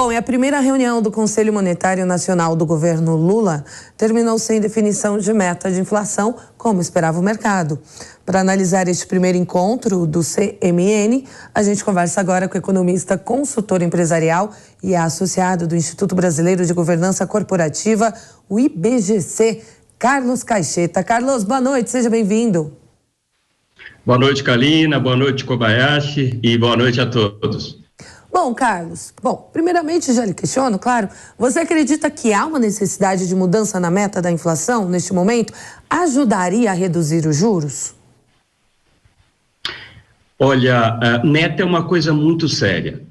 Bom, e a primeira reunião do Conselho Monetário Nacional do governo Lula terminou sem definição de meta de inflação, como esperava o mercado. Para analisar este primeiro encontro do CMN, a gente conversa agora com o economista, consultor empresarial e associado do Instituto Brasileiro de Governança Corporativa, o IBGC, Carlos Caixeta. Carlos, boa noite, seja bem-vindo. Boa noite, Kalina, boa noite, Kobayashi, e boa noite a todos. Bom, Carlos, primeiramente já lhe questiono, claro, você acredita que há uma necessidade de mudança na meta da inflação neste momento? Ajudaria a reduzir os juros? Olha, a meta é uma coisa muito séria.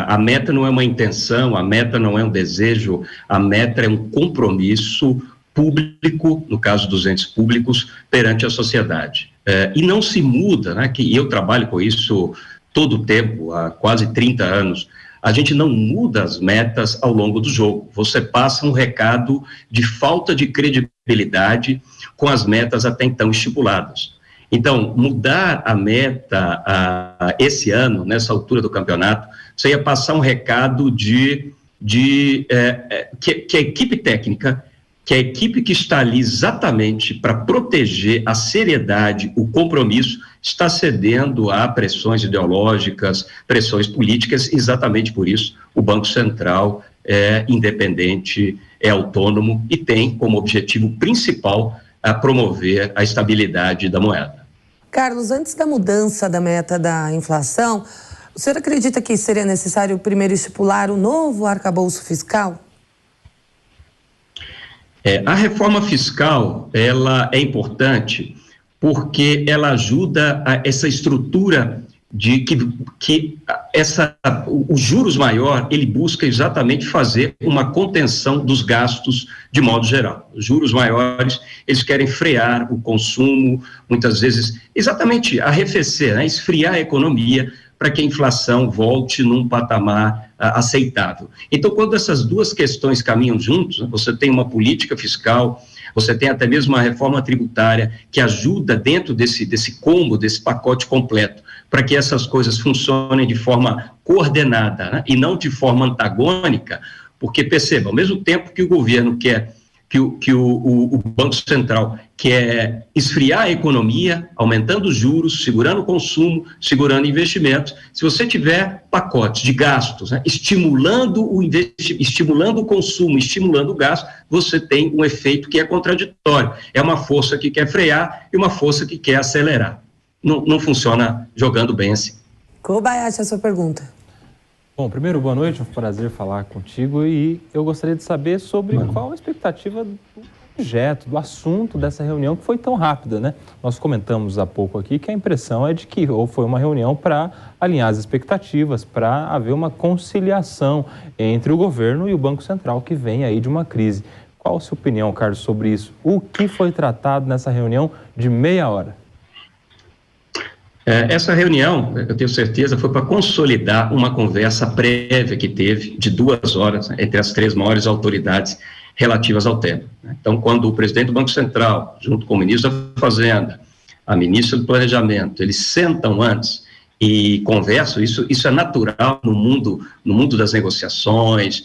A meta não é uma intenção, a meta não é um desejo, a meta é um compromisso público, no caso dos entes públicos, perante a sociedade. E não se muda, né, que eu trabalho com isso todo o tempo, há quase 30 anos, a gente não muda as metas ao longo do jogo. Você passa um recado de falta de credibilidade com as metas até então estipuladas. Então, mudar a meta esse ano, nessa altura do campeonato, você ia passar um recado que a equipe técnica, que a equipe que está ali exatamente para proteger a seriedade, o compromisso, está cedendo a pressões ideológicas, pressões políticas. Exatamente por isso o Banco Central é independente, é autônomo e tem como objetivo principal promover a estabilidade da moeda. Carlos, antes da mudança da meta da inflação, o senhor acredita que seria necessário primeiro estipular o novo arcabouço fiscal? A reforma fiscal, ela é importante porque ela ajuda a essa estrutura de os juros maior, ele busca exatamente fazer uma contenção dos gastos de modo geral. Os juros maiores, eles querem frear o consumo, muitas vezes, exatamente arrefecer, né, esfriar a economia para que a inflação volte num patamar aceitável. Então, quando essas duas questões caminham juntos, né, você tem uma política fiscal, você tem até mesmo uma reforma tributária que ajuda dentro desse combo, desse pacote completo, para que essas coisas funcionem de forma coordenada, né, e não de forma antagônica, porque perceba, ao mesmo tempo que o governo quer, que o Banco Central quer esfriar a economia, aumentando os juros, segurando o consumo, segurando investimentos, se você tiver pacotes de gastos, né, estimulando o consumo, estimulando o gasto, você tem um efeito que é contraditório. É uma força que quer frear e uma força que quer acelerar. Não funciona jogando bem assim. Kobayashi, a sua pergunta. Bom, primeiro, boa noite, é um prazer falar contigo e eu gostaria de saber sobre qual a expectativa do objeto, do assunto dessa reunião que foi tão rápida, né? Nós comentamos há pouco aqui que a impressão é de que foi uma reunião para alinhar as expectativas, para haver uma conciliação entre o governo e o Banco Central que vem aí de uma crise. Qual a sua opinião, Carlos, sobre isso? O que foi tratado nessa reunião de meia hora? Essa reunião, eu tenho certeza, foi para consolidar uma conversa prévia que teve de 2 horas, né, entre as 3 maiores autoridades relativas ao tema. Então, quando o presidente do Banco Central, junto com o ministro da Fazenda, a ministra do Planejamento, eles sentam antes e conversam, isso é natural no mundo das negociações,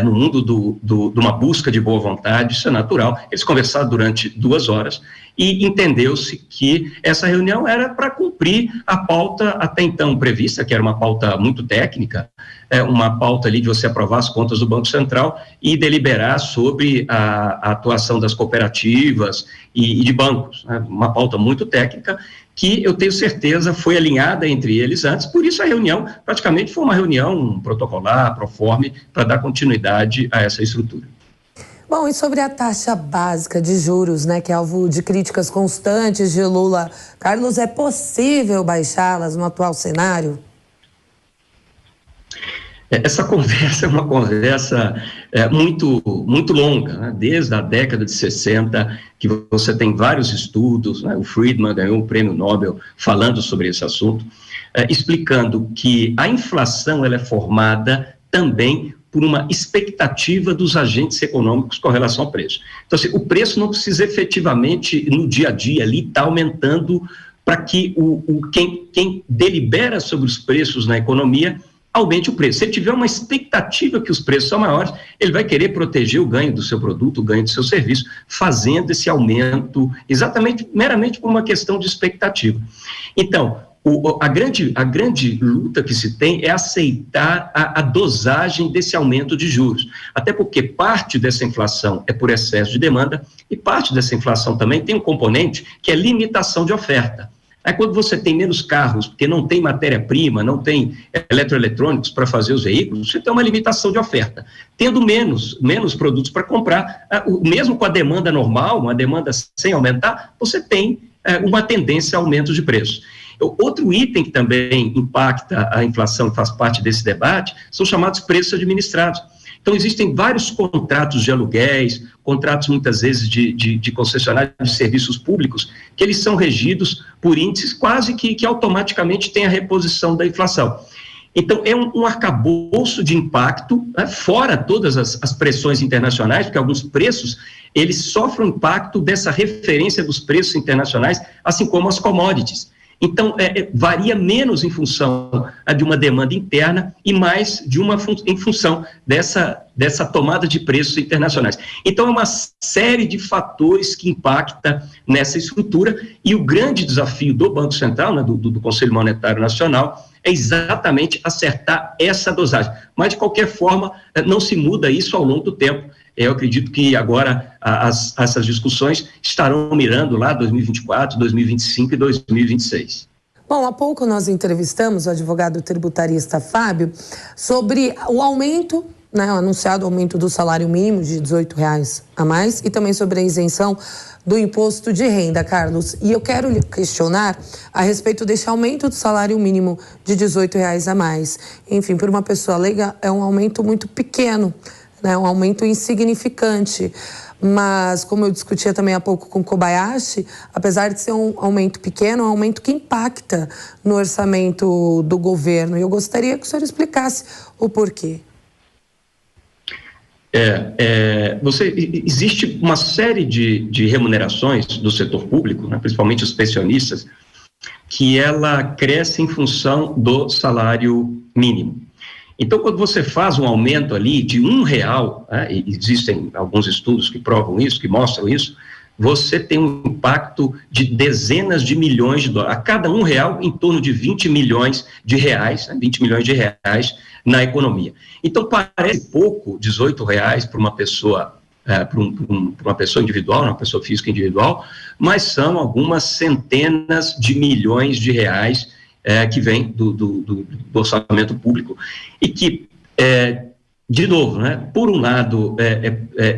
no mundo de uma busca de boa vontade, isso é natural. Eles conversaram durante 2 horas e entendeu-se que essa reunião era para cumprir a pauta até então prevista, que era uma pauta muito técnica, uma pauta ali de você aprovar as contas do Banco Central e deliberar sobre a atuação das cooperativas e de bancos, né? Uma pauta muito técnica que eu tenho certeza foi alinhada entre eles antes, por isso a reunião praticamente foi uma reunião protocolar, proforme, para dar continuidade a essa estrutura. Bom, e sobre a taxa básica de juros, né, que é alvo de críticas constantes de Lula, Carlos, é possível baixá-las no atual cenário? Essa conversa é uma conversa muito longa, né? Desde a década de 60, que você tem vários estudos, né? O Friedman ganhou o prêmio Nobel falando sobre esse assunto, explicando que a inflação ela é formada também por uma expectativa dos agentes econômicos com relação ao preço. Então, assim, o preço não precisa efetivamente, no dia a dia ali, estar aumentando para que quem delibera sobre os preços na economia aumente o preço. Se ele tiver uma expectativa que os preços são maiores, ele vai querer proteger o ganho do seu produto, o ganho do seu serviço, fazendo esse aumento exatamente, meramente por uma questão de expectativa. Então, a grande luta que se tem é aceitar a dosagem desse aumento de juros, até porque parte dessa inflação é por excesso de demanda e parte dessa inflação também tem um componente que é limitação de oferta. Aí quando você tem menos carros, porque não tem matéria-prima, não tem eletroeletrônicos para fazer os veículos, você tem uma limitação de oferta. Tendo menos produtos para comprar, mesmo com a demanda normal, uma demanda sem aumentar, você tem uma tendência a aumento de preço. Outro item que também impacta a inflação e faz parte desse debate são chamados preços administrados. Então, existem vários contratos de aluguéis, contratos muitas vezes de concessionários de serviços públicos, que eles são regidos por índices quase que automaticamente têm a reposição da inflação. Então, é um arcabouço de impacto, né, fora todas as pressões internacionais, porque alguns preços, eles sofrem o impacto dessa referência dos preços internacionais, assim como as commodities. Então, varia menos em função de uma demanda interna e mais em função dessa tomada de preços internacionais. Então, é uma série de fatores que impacta nessa estrutura e o grande desafio do Banco Central, né, do Conselho Monetário Nacional, é exatamente acertar essa dosagem. Mas, de qualquer forma, não se muda isso ao longo do tempo. Eu acredito que agora essas discussões estarão mirando lá 2024, 2025 e 2026. Bom, há pouco nós entrevistamos o advogado tributarista Fábio sobre o aumento, né, o anunciado aumento do salário mínimo de R$18 a mais e também sobre a isenção do imposto de renda, Carlos. E eu quero lhe questionar a respeito desse aumento do salário mínimo de R$18 a mais. Enfim, por uma pessoa leiga, é um aumento muito pequeno, né, um aumento insignificante, mas como eu discutia também há pouco com Kobayashi, apesar de ser um aumento pequeno, é um aumento que impacta no orçamento do governo, e eu gostaria que o senhor explicasse o porquê. Existe uma série de remunerações do setor público, né, principalmente os pensionistas, que ela cresce em função do salário mínimo. Então, quando você faz um aumento ali de R$1, né, e existem alguns estudos que provam isso, que mostram isso, você tem um impacto de dezenas de milhões de dólares. A cada R$1, em torno de 20 milhões de reais, né, 20 milhões de reais na economia. Então, parece pouco, R$18 para uma pessoa, para uma pessoa individual, uma pessoa física individual, mas são algumas centenas de milhões de reais que vem do orçamento público e que, de novo, né, por um lado,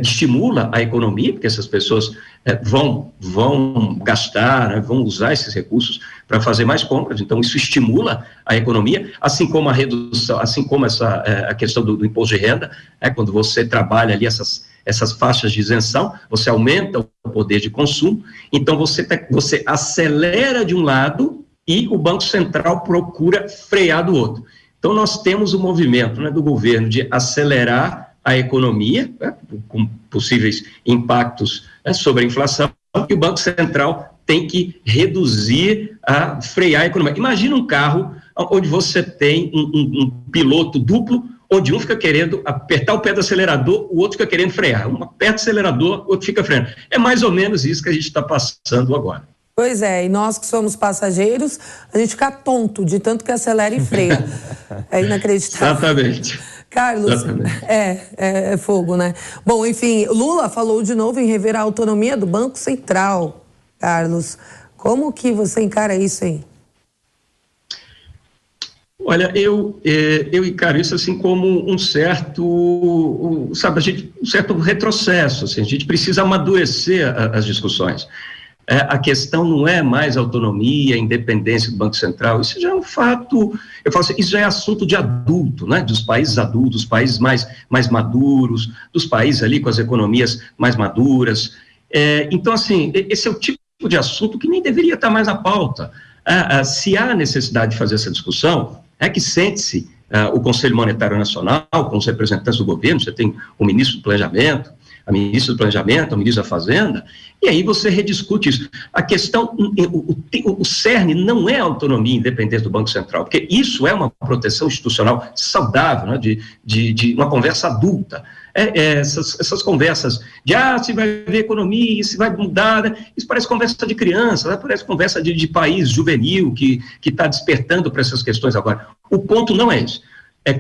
estimula a economia, porque essas pessoas vão gastar, né, vão usar esses recursos para fazer mais compras, então isso estimula a economia, assim como a redução, assim como a questão do imposto de renda, quando você trabalha ali essas faixas de isenção, você aumenta o poder de consumo, então você acelera de um lado e o Banco Central procura frear do outro. Então, nós temos o movimento, né, do governo de acelerar a economia, né, com possíveis impactos, né, sobre a inflação, e o Banco Central tem que reduzir, frear a economia. Imagina um carro onde você tem um piloto duplo, onde um fica querendo apertar o pé do acelerador, o outro fica querendo frear. Um aperta o acelerador, o outro fica freando. É mais ou menos isso que a gente está passando agora. Pois é, e nós que somos passageiros, a gente fica tonto de tanto que acelera e freia. É inacreditável. Exatamente. Carlos, Exatamente. É fogo, né? Bom, enfim, Lula falou de novo em rever a autonomia do Banco Central. Carlos, como que você encara isso aí? Olha, eu encaro isso assim como um certo, um certo retrocesso, assim, a gente precisa amadurecer as discussões. A questão não é mais autonomia, independência do Banco Central, isso já é um fato, eu falo assim, isso já é assunto de adulto, né, dos países adultos, dos países mais maduros, dos países ali com as economias mais maduras. Então, assim, esse é o tipo de assunto que nem deveria estar mais na pauta. Se há necessidade de fazer essa discussão, é que sente-se o Conselho Monetário Nacional, com os representantes do governo, você tem o ministro do Planejamento, a ministra do Planejamento, a ministra da Fazenda, e aí você rediscute isso. A questão, o cerne não é a autonomia e independência do Banco Central, porque isso é uma proteção institucional saudável, né, de uma conversa adulta. Essas conversas de, se vai haver economia, se vai mudar, né? Isso parece conversa de criança, né? Parece conversa de país juvenil que está despertando para essas questões agora. O ponto não é esse.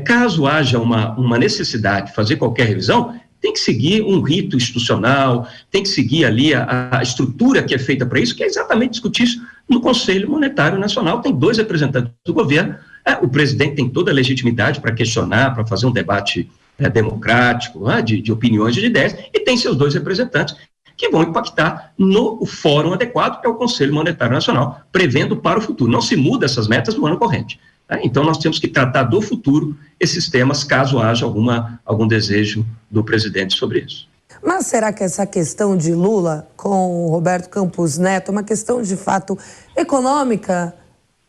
Caso haja uma necessidade de fazer qualquer revisão, tem que seguir um rito institucional, tem que seguir ali a estrutura que é feita para isso, que é exatamente discutir isso no Conselho Monetário Nacional. Tem 2 representantes do governo, o presidente tem toda a legitimidade para questionar, para fazer um debate democrático, de opiniões e de ideias, e tem seus 2 representantes que vão impactar no fórum adequado, que é o Conselho Monetário Nacional, prevendo para o futuro. Não se muda essas metas no ano corrente. Então, nós temos que tratar do futuro esses temas, caso haja algum desejo do presidente sobre isso. Mas será que essa questão de Lula com Roberto Campos Neto é uma questão, de fato, econômica,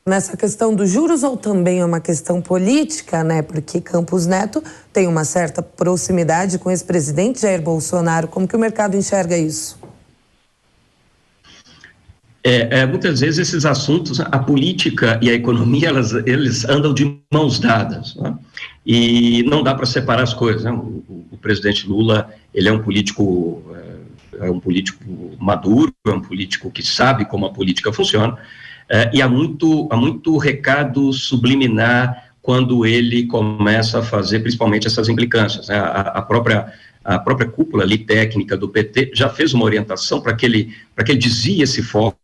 nessa questão dos juros, ou também é uma questão política, né? Porque Campos Neto tem uma certa proximidade com o ex-presidente Jair Bolsonaro. Como que o mercado enxerga isso? Muitas vezes esses assuntos, a política e a economia, eles andam de mãos dadas, né? E não dá para separar as coisas, né? O presidente Lula, ele é um político maduro, é um político que sabe como a política funciona, e há muito recado subliminar quando ele começa a fazer principalmente essas implicâncias, né? A própria cúpula ali técnica do PT já fez uma orientação para que ele desvie esse foco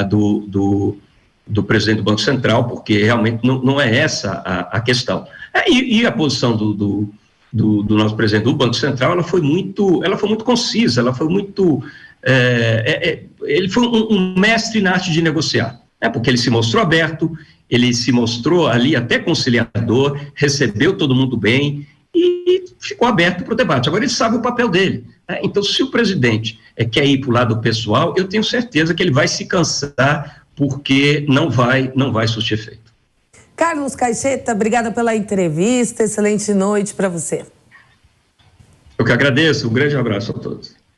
do presidente do Banco Central, porque realmente não é essa a questão. E a posição do nosso presidente do Banco Central, ela foi muito concisa, ela foi muito... ele foi um mestre na arte de negociar, porque ele se mostrou aberto, ele se mostrou ali até conciliador, recebeu todo mundo bem e ficou aberto para o debate. Agora ele sabe o papel dele. Então, se o presidente quer ir para o lado pessoal, eu tenho certeza que ele vai se cansar, porque não vai surtir efeito. Carlos Caixeta, obrigada pela entrevista, excelente noite para você. Eu que agradeço, um grande abraço a todos.